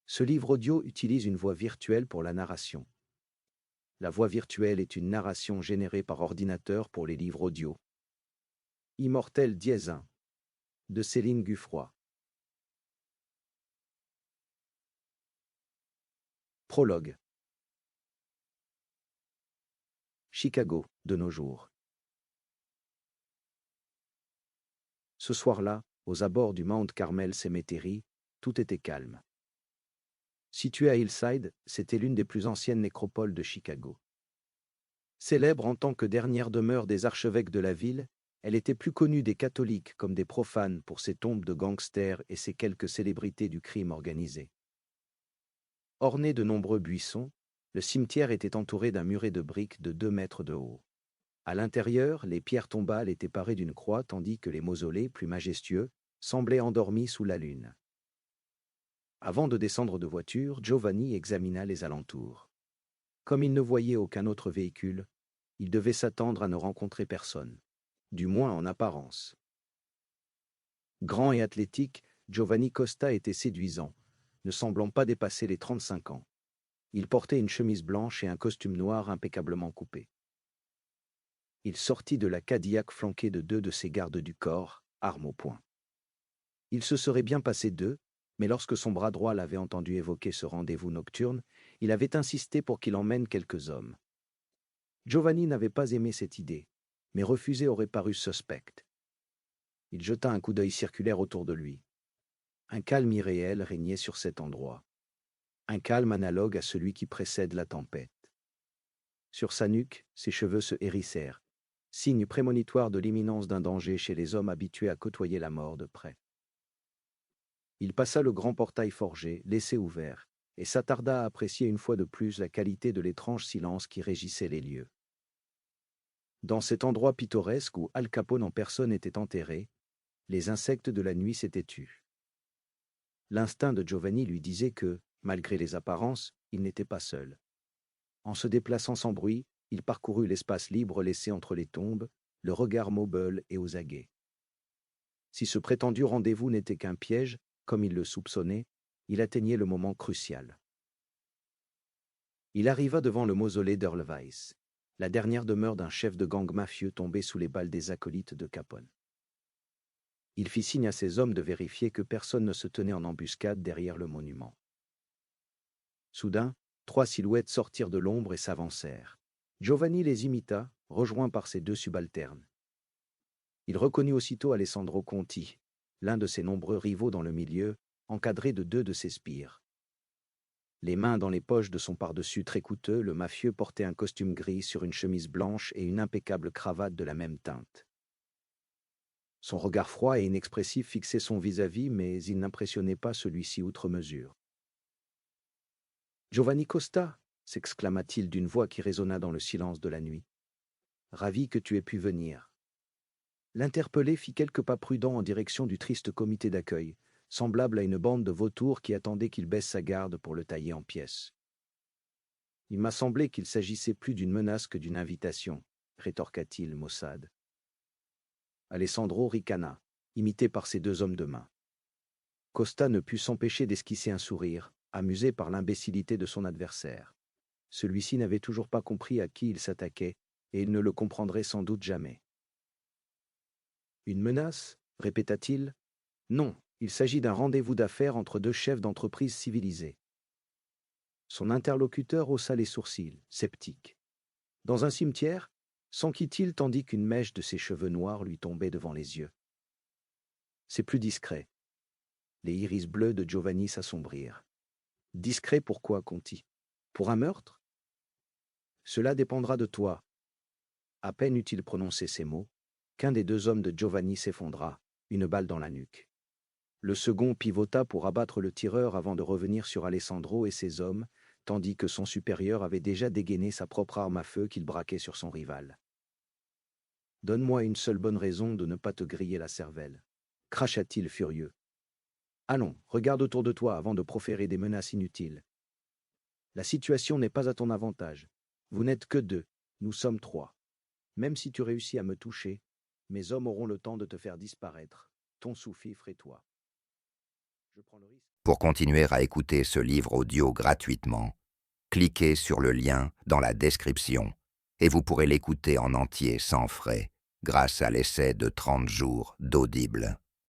Ce livre audio utilise une voix virtuelle pour la narration. La voix virtuelle est une narration générée par ordinateur pour les livres audio. Immortel Dièse 1 de Céline Guffroy. Prologue. Chicago, de nos jours. Ce soir-là, aux abords du Mount Carmel Cemetery, tout était calme. Située à Hillside, c'était l'une des plus anciennes nécropoles de Chicago. Célèbre en tant que dernière demeure des archevêques de la ville, elle était plus connue des catholiques comme des profanes pour ses tombes de gangsters et ses quelques célébrités du crime organisé. Orné de nombreux buissons, le cimetière était entouré d'un muret de briques de 2 mètres de haut. À l'intérieur, les pierres tombales étaient parées d'une croix tandis que les mausolées, plus majestueux, semblaient endormis sous la lune. Avant de descendre de voiture, Giovanni examina les alentours. Comme il ne voyait aucun autre véhicule, il devait s'attendre à ne rencontrer personne, du moins en apparence. Grand et athlétique, Giovanni Costa était séduisant, ne semblant pas dépasser les 35 ans. Il portait une chemise blanche et un costume noir impeccablement coupé. Il sortit de la Cadillac flanqué de 2 de ses gardes du corps, armes au poing. Il se serait bien passé d'eux, mais lorsque son bras droit l'avait entendu évoquer ce rendez-vous nocturne, il avait insisté pour qu'il emmène quelques hommes. Giovanni n'avait pas aimé cette idée, mais refuser aurait paru suspect. Il jeta un coup d'œil circulaire autour de lui. Un calme irréel régnait sur cet endroit. Un calme analogue à celui qui précède la tempête. Sur sa nuque, ses cheveux se hérissèrent, signe prémonitoire de l'imminence d'un danger chez les hommes habitués à côtoyer la mort de près. Il passa le grand portail forgé, laissé ouvert, et s'attarda à apprécier une fois de plus la qualité de l'étrange silence qui régissait les lieux. Dans cet endroit pittoresque où Al Capone en personne était enterré, les insectes de la nuit s'étaient tus. L'instinct de Giovanni lui disait que, malgré les apparences, il n'était pas seul. En se déplaçant sans bruit, il parcourut l'espace libre laissé entre les tombes, le regard mobile et aux aguets. Si ce prétendu rendez-vous n'était qu'un piège, comme il le soupçonnait, il atteignait le moment crucial. Il arriva devant le mausolée d'Earl Weiss, la dernière demeure d'un chef de gang mafieux tombé sous les balles des acolytes de Capone. Il fit signe à ses hommes de vérifier que personne ne se tenait en embuscade derrière le monument. Soudain, 3 silhouettes sortirent de l'ombre et s'avancèrent. Giovanni les imita, rejoint par ses 2 subalternes. Il reconnut aussitôt Alessandro Conti, l'un de ses nombreux rivaux dans le milieu, encadré de 2 de ses sbires. Les mains dans les poches de son pardessus très coûteux, le mafieux portait un costume gris sur une chemise blanche et une impeccable cravate de la même teinte. Son regard froid et inexpressif fixait son vis-à-vis, mais il n'impressionnait pas celui-ci outre mesure. « Giovanni Costa !» s'exclama-t-il d'une voix qui résonna dans le silence de la nuit. « Ravi que tu aies pu venir. » L'interpellé fit quelques pas prudents en direction du triste comité d'accueil, semblable à une bande de vautours qui attendait qu'il baisse sa garde pour le tailler en pièces. « Il m'a semblé qu'il s'agissait plus d'une menace que d'une invitation, » rétorqua-t-il maussade. Alessandro ricana, imité par ses 2 hommes de main. Costa ne put s'empêcher d'esquisser un sourire, amusé par l'imbécilité de son adversaire. Celui-ci n'avait toujours pas compris à qui il s'attaquait, et il ne le comprendrait sans doute jamais. « Une menace » répéta-t-il. « Non, il s'agit d'un rendez-vous d'affaires entre 2 chefs d'entreprise civilisés. » Son interlocuteur haussa les sourcils, sceptique. « Dans un cimetière » s'enquit-il tandis qu'une mèche de ses cheveux noirs lui tombait devant les yeux. « C'est plus discret. » Les iris bleus de Giovanni s'assombrirent. « Discret pourquoi, Conti? Pour un meurtre ?»« Cela dépendra de toi. » À peine eut-il prononcé ces mots, qu'un des 2 hommes de Giovanni s'effondra, une balle dans la nuque. Le second pivota pour abattre le tireur avant de revenir sur Alessandro et ses hommes, tandis que son supérieur avait déjà dégainé sa propre arme à feu qu'il braquait sur son rival. « Donne-moi une seule bonne raison de ne pas te griller la cervelle, » cracha-t-il furieux. « Allons, regarde autour de toi avant de proférer des menaces inutiles. La situation n'est pas à ton avantage. Vous n'êtes que 2, nous sommes 3. Même si tu réussis à me toucher, mes hommes auront le temps de te faire disparaître, ton sous-fifre et toi. Je prends le risque. Pour continuer à écouter ce livre audio gratuitement, cliquez sur le lien dans la description et vous pourrez l'écouter en entier sans frais grâce à l'essai de 30 jours d'Audible.